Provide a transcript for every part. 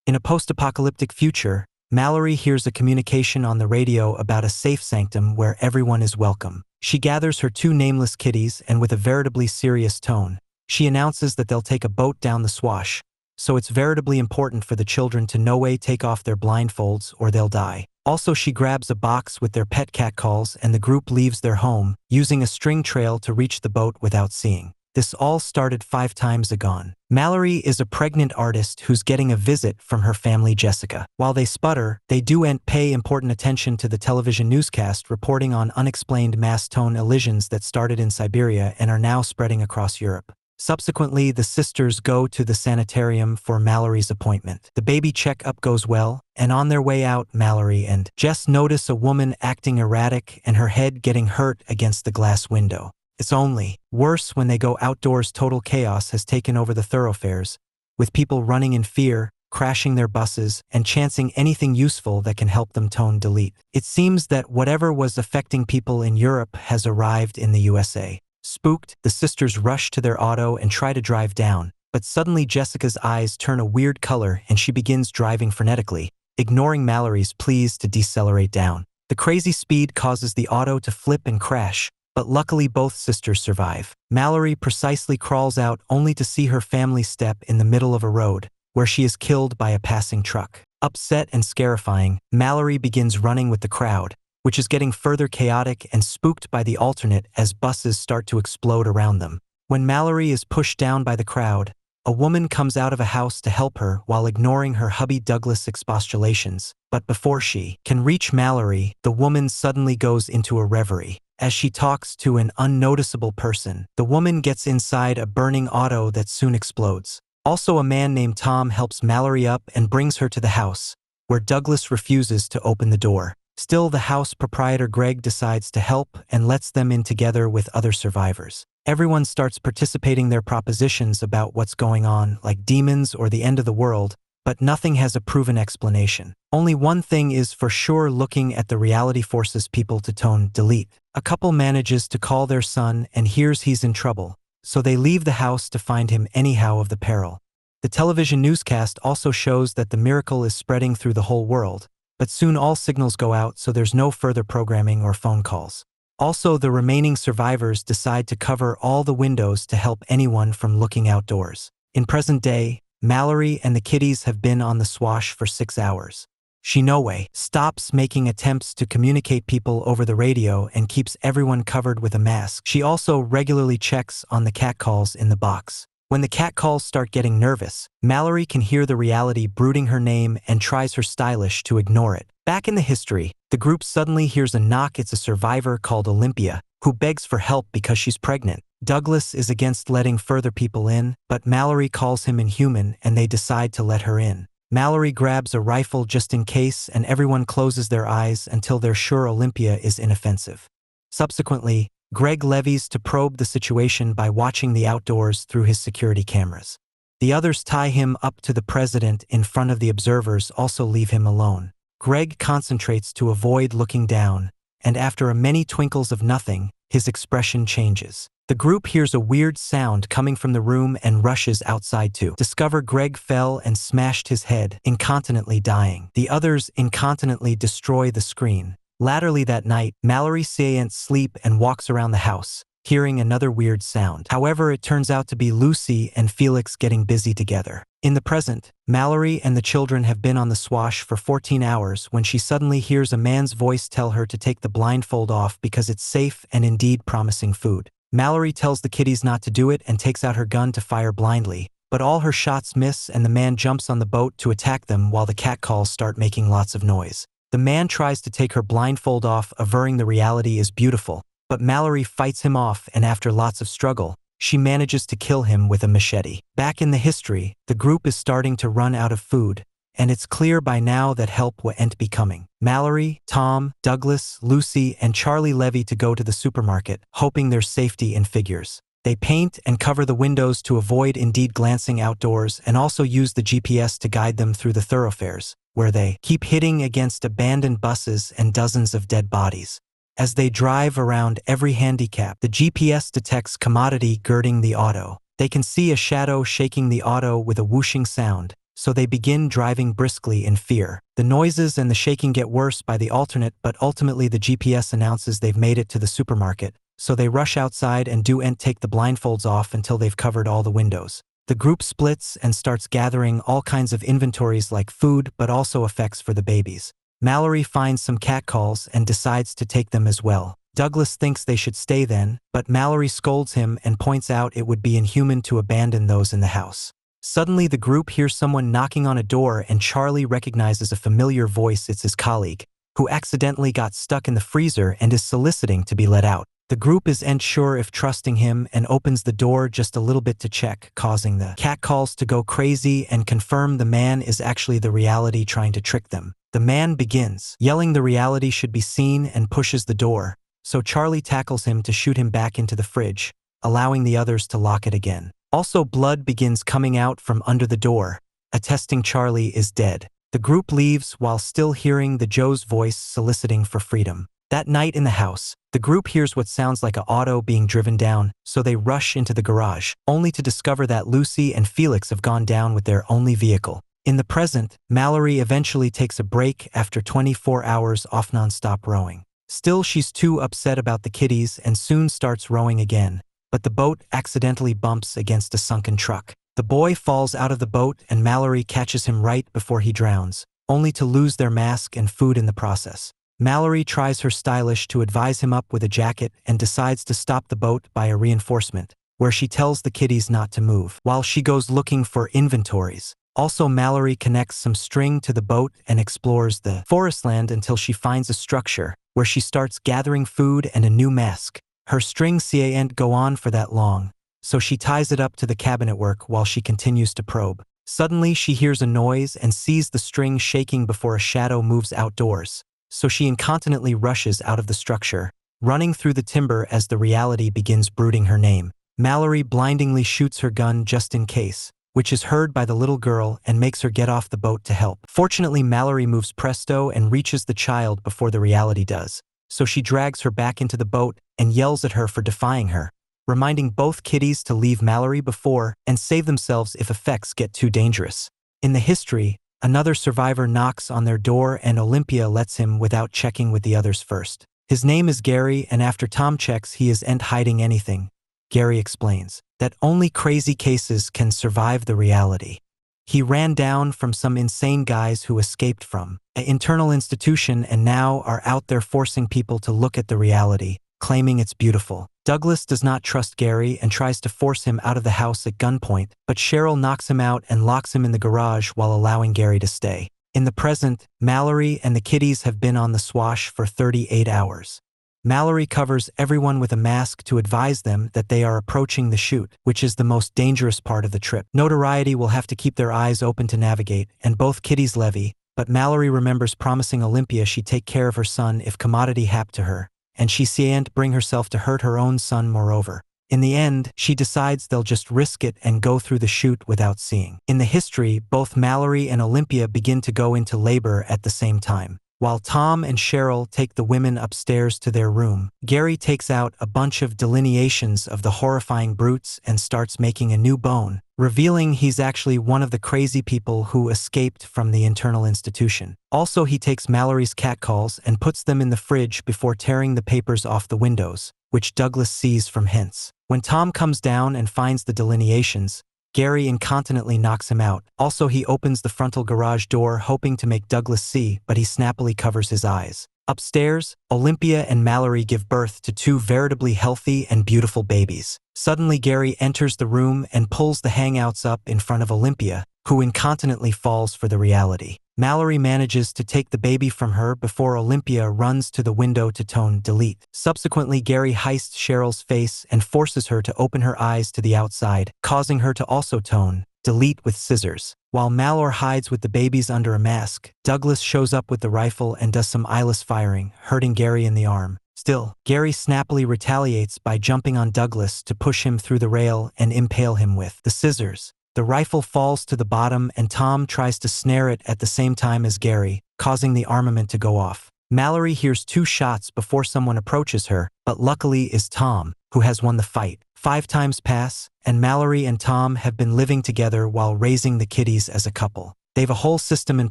In a post-apocalyptic future, Mallory hears a communication on the radio about a safe sanctum where everyone is welcome. She gathers her two nameless kitties and with a veritably serious tone, she announces that they'll take a boat down the Swash, so it's veritably important for the children to no way take off their blindfolds or they'll die. Also, she grabs a box with their pet catcalls and the group leaves their home, using a string trail to reach the boat without seeing. This all started 5 times ago. Mallory is a pregnant artist who's getting a visit from her family Jessica. While they sputter, they do and pay important attention to the television newscast reporting on unexplained mass tone elisions that started in Siberia and are now spreading across Europe. Subsequently, the sisters go to the sanitarium for Mallory's appointment. The baby checkup goes well, and on their way out, Mallory and Jess notice a woman acting erratic and her head getting hurt against the glass window. It's only worse when they go outdoors. Total chaos has taken over the thoroughfares, with people running in fear, crashing their buses, and chancing anything useful that can help them tone delete. It seems that whatever was affecting people in Europe has arrived in the USA. Spooked, the sisters rush to their auto and try to drive down, but suddenly Jessica's eyes turn a weird color and she begins driving frenetically, ignoring Mallory's pleas to decelerate down. The crazy speed causes the auto to flip and crash, but luckily both sisters survive. Mallory precisely crawls out only to see her family step in the middle of a road, where she is killed by a passing truck. Upset and scarifying, Mallory begins running with the crowd, which is getting further chaotic and spooked by the alternate as buses start to explode around them. When Mallory is pushed down by the crowd, a woman comes out of a house to help her while ignoring her hubby Douglas' expostulations. But before she can reach Mallory, the woman suddenly goes into a reverie. As she talks to an unnoticeable person, the woman gets inside a burning auto that soon explodes. Also, a man named Tom helps Mallory up and brings her to the house, where Douglas refuses to open the door. Still, the house proprietor Greg decides to help and lets them in together with other survivors. Everyone starts participating their propositions about what's going on, like demons or the end of the world, but nothing has a proven explanation. Only one thing is for sure: looking at the reality forces people to tone delete. A couple manages to call their son and hears he's in trouble, so they leave the house to find him anyhow of the peril. The television newscast also shows that the miracle is spreading through the whole world, but soon all signals go out, so there's no further programming or phone calls. Also, the remaining survivors decide to cover all the windows to help anyone from looking outdoors. In present day, Mallory and the kitties have been on the Swash for 6 hours. She no way stops making attempts to communicate people over the radio and keeps everyone covered with a mask. She also regularly checks on the catcalls in the box. When the catcalls start getting nervous, Mallory can hear the reality brooding her name and tries her stylish to ignore it. Back in the history, the group suddenly hears a knock. It's a survivor called Olympia, who begs for help because she's pregnant. Douglas is against letting further people in, but Mallory calls him inhuman and they decide to let her in. Mallory grabs a rifle just in case, and everyone closes their eyes until they're sure Olympia is inoffensive. Subsequently, Greg levies to probe the situation by watching the outdoors through his security cameras. The others tie him up to the president in front of the observers, also leave him alone. Greg concentrates to avoid looking down, and after a many twinkles of nothing, his expression changes. The group hears a weird sound coming from the room and rushes outside to discover Greg fell and smashed his head, incontinently dying. The others incontinently destroy the screen. Latterly that night, Mallory can't sleep and walks around the house, hearing another weird sound. However, it turns out to be Lucy and Felix getting busy together. In the present, Mallory and the children have been on the Swash for 14 hours when she suddenly hears a man's voice tell her to take the blindfold off because it's safe and indeed promising food. Mallory tells the kitties not to do it and takes out her gun to fire blindly, but all her shots miss and the man jumps on the boat to attack them while the catcalls start making lots of noise. The man tries to take her blindfold off, averring the reality is beautiful, but Mallory fights him off, and after lots of struggle, she manages to kill him with a machete. Back in the history, the group is starting to run out of food, and it's clear by now that help won't be coming. Mallory, Tom, Douglas, Lucy, and Charlie levy to go to the supermarket, hoping there's safety in figures. They paint and cover the windows to avoid indeed glancing outdoors, and also use the GPS to guide them through the thoroughfares, where they keep hitting against abandoned buses and dozens of dead bodies. As they drive around every handicap, the GPS detects commodity girding the auto. They can see a shadow shaking the auto with a whooshing sound, so they begin driving briskly in fear. The noises and the shaking get worse by the alternate, but ultimately the GPS announces they've made it to the supermarket, so they rush outside and do take the blindfolds off until they've covered all the windows. The group splits and starts gathering all kinds of inventories like food but also effects for the babies. Mallory finds some catcalls and decides to take them as well. Douglas thinks they should stay then, but Mallory scolds him and points out it would be inhuman to abandon those in the house. Suddenly the group hears someone knocking on a door and Charlie recognizes a familiar voice. It's his colleague, who accidentally got stuck in the freezer and is soliciting to be let out. The group isn't sure if trusting him and opens the door just a little bit to check, causing the catcalls to go crazy and confirm the man is actually the reality trying to trick them. The man begins yelling the reality should be seen and pushes the door, so Charlie tackles him to shoot him back into the fridge, allowing the others to lock it again. Also, blood begins coming out from under the door, attesting Charlie is dead. The group leaves while still hearing the Joe's voice soliciting for freedom. That night in the house, the group hears what sounds like an auto being driven down, so they rush into the garage, only to discover that Lucy and Felix have gone down with their only vehicle. In the present, Mallory eventually takes a break after 24 hours off non-stop rowing. Still, she's too upset about the kitties and soon starts rowing again, but the boat accidentally bumps against a sunken truck. The boy falls out of the boat and Mallory catches him right before he drowns, only to lose their mask and food in the process. Mallory tries her stylish to advise him up with a jacket and decides to stop the boat by a reinforcement, where she tells the kitties not to move, while she goes looking for inventories. Also, Mallory connects some string to the boat and explores the forest land until she finds a structure, where she starts gathering food and a new mask. Her string can't go on for that long, so she ties it up to the cabinetwork while she continues to probe. Suddenly, she hears a noise and sees the string shaking before a shadow moves outdoors, so she incontinently rushes out of the structure, running through the timber as the reality begins brooding her name. Mallory blindingly shoots her gun just in case, which is heard by the little girl and makes her get off the boat to help. Fortunately, Mallory moves presto and reaches the child before the reality does, so she drags her back into the boat and yells at her for defying her, reminding both kitties to leave Mallory before and save themselves if effects get too dangerous. In the history, another survivor knocks on their door and Olympia lets him without checking with the others first. His name is Gary, and after Tom checks, he isn't hiding anything. Gary explains that only crazy cases can survive the reality. He ran down from some insane guys who escaped from an internal institution and now are out there forcing people to look at the reality, claiming it's beautiful. Douglas does not trust Gary and tries to force him out of the house at gunpoint, but Cheryl knocks him out and locks him in the garage while allowing Gary to stay. In the present, Mallory and the kitties have been on the swash for 38 hours. Mallory covers everyone with a mask to advise them that they are approaching the chute, which is the most dangerous part of the trip. Notoriety will have to keep their eyes open to navigate, and both kitties levy, but Mallory remembers promising Olympia she'd take care of her son if commodity happened to her, and she can't bring herself to hurt her own son moreover. In the end, she decides they'll just risk it and go through the chute without seeing. In the history, both Mallory and Olympia begin to go into labor at the same time. While Tom and Cheryl take the women upstairs to their room, Gary takes out a bunch of delineations of the horrifying brutes and starts making a new bone, revealing he's actually one of the crazy people who escaped from the internal institution. Also, he takes Mallory's catcalls and puts them in the fridge before tearing the papers off the windows, which Douglas sees from hints. When Tom comes down and finds the delineations, Gary incontinently knocks him out. Also, he opens the frontal garage door hoping to make Douglas see, but he snappily covers his eyes. Upstairs, Olympia and Mallory give birth to two veritably healthy and beautiful babies. Suddenly, Gary enters the room and pulls the hangouts up in front of Olympia, who incontinently falls for the reality. Mallory manages to take the baby from her before Olympia runs to the window to tone delete. Subsequently, Gary heists Cheryl's face and forces her to open her eyes to the outside, causing her to also tone delete with scissors. While Mallory hides with the babies under a mask, Douglas shows up with the rifle and does some eyeless firing, hurting Gary in the arm. Still, Gary snappily retaliates by jumping on Douglas to push him through the rail and impale him with the scissors. The rifle falls to the bottom and Tom tries to snare it at the same time as Gary, causing the armament to go off. Mallory hears two shots before someone approaches her, but luckily is Tom, who has won the fight. 5 times pass, and Mallory and Tom have been living together while raising the kitties as a couple. They've a whole system in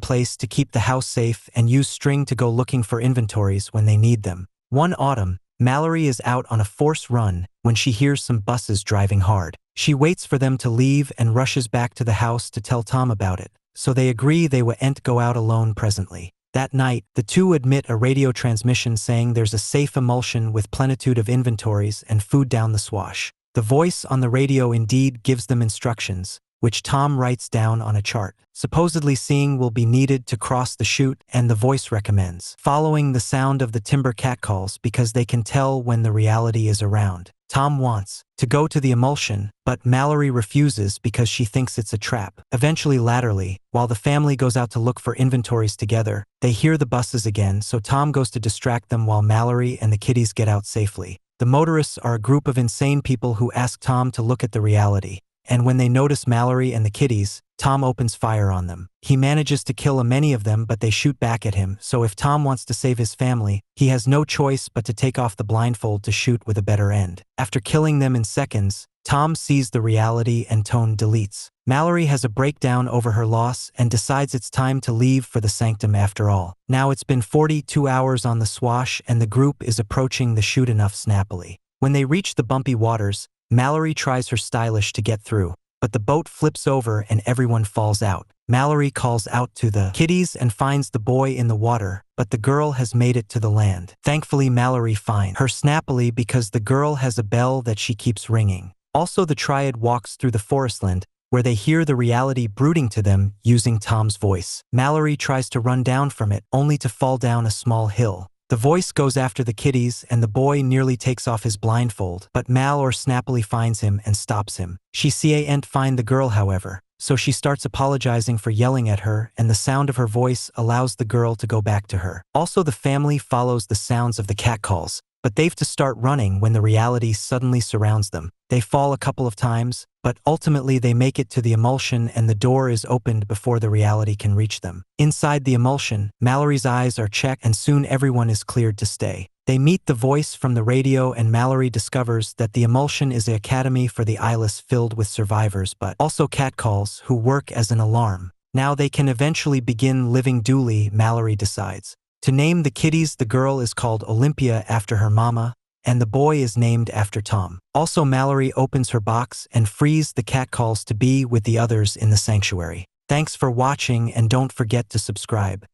place to keep the house safe and use string to go looking for inventories when they need them. One autumn, Mallory is out on a forced run when she hears some buses driving hard. She waits for them to leave and rushes back to the house to tell Tom about it, so they agree they won't go out alone presently. That night, the two admit a radio transmission saying there's a safe emulsion with plenitude of inventories and food down the swash. The voice on the radio indeed gives them instructions, which Tom writes down on a chart. Supposedly seeing will be needed to cross the chute, and the voice recommends following the sound of the timber catcalls because they can tell when the reality is around. Tom wants to go to the emulsion, but Mallory refuses because she thinks it's a trap. Eventually, latterly, while the family goes out to look for inventories together, they hear the buses again, so Tom goes to distract them while Mallory and the kitties get out safely. The motorists are a group of insane people who ask Tom to look at the reality, and when they notice Mallory and the kitties, Tom opens fire on them. He manages to kill many of them, but they shoot back at him, so if Tom wants to save his family, he has no choice but to take off the blindfold to shoot with a better end. After killing them in seconds, Tom sees the reality and tone deletes. Mallory has a breakdown over her loss and decides it's time to leave for the sanctum after all. Now it's been 42 hours on the swash and the group is approaching the chute enough snappily. When they reach the bumpy waters, Mallory tries her stylish to get through, but the boat flips over and everyone falls out. Mallory calls out to the kitties and finds the boy in the water, but the girl has made it to the land. Thankfully, Mallory finds her snappily because the girl has a bell that she keeps ringing. Also, the triad walks through the forestland, where they hear the reality brooding to them using Tom's voice. Mallory tries to run down from it, only to fall down a small hill. The voice goes after the kitties and the boy nearly takes off his blindfold, but Mallory snappily finds him and stops him. She can't find the girl, however, so she starts apologizing for yelling at her, and the sound of her voice allows the girl to go back to her. Also, the family follows the sounds of the catcalls, but they've to start running when the reality suddenly surrounds them. They fall a couple of times, but ultimately they make it to the emulsion and the door is opened before the reality can reach them. Inside the emulsion, Mallory's eyes are checked and soon everyone is cleared to stay. They meet the voice from the radio and Mallory discovers that the emulsion is an academy for the eyeless filled with survivors but also catcalls who work as an alarm. Now they can eventually begin living duly, Mallory decides. To name the kitties, the girl is called Olympia after her mama, and the boy is named after Tom. Also, Mallory opens her box and frees the catcalls to be with the others in the sanctuary. Thanks for watching and don't forget to subscribe.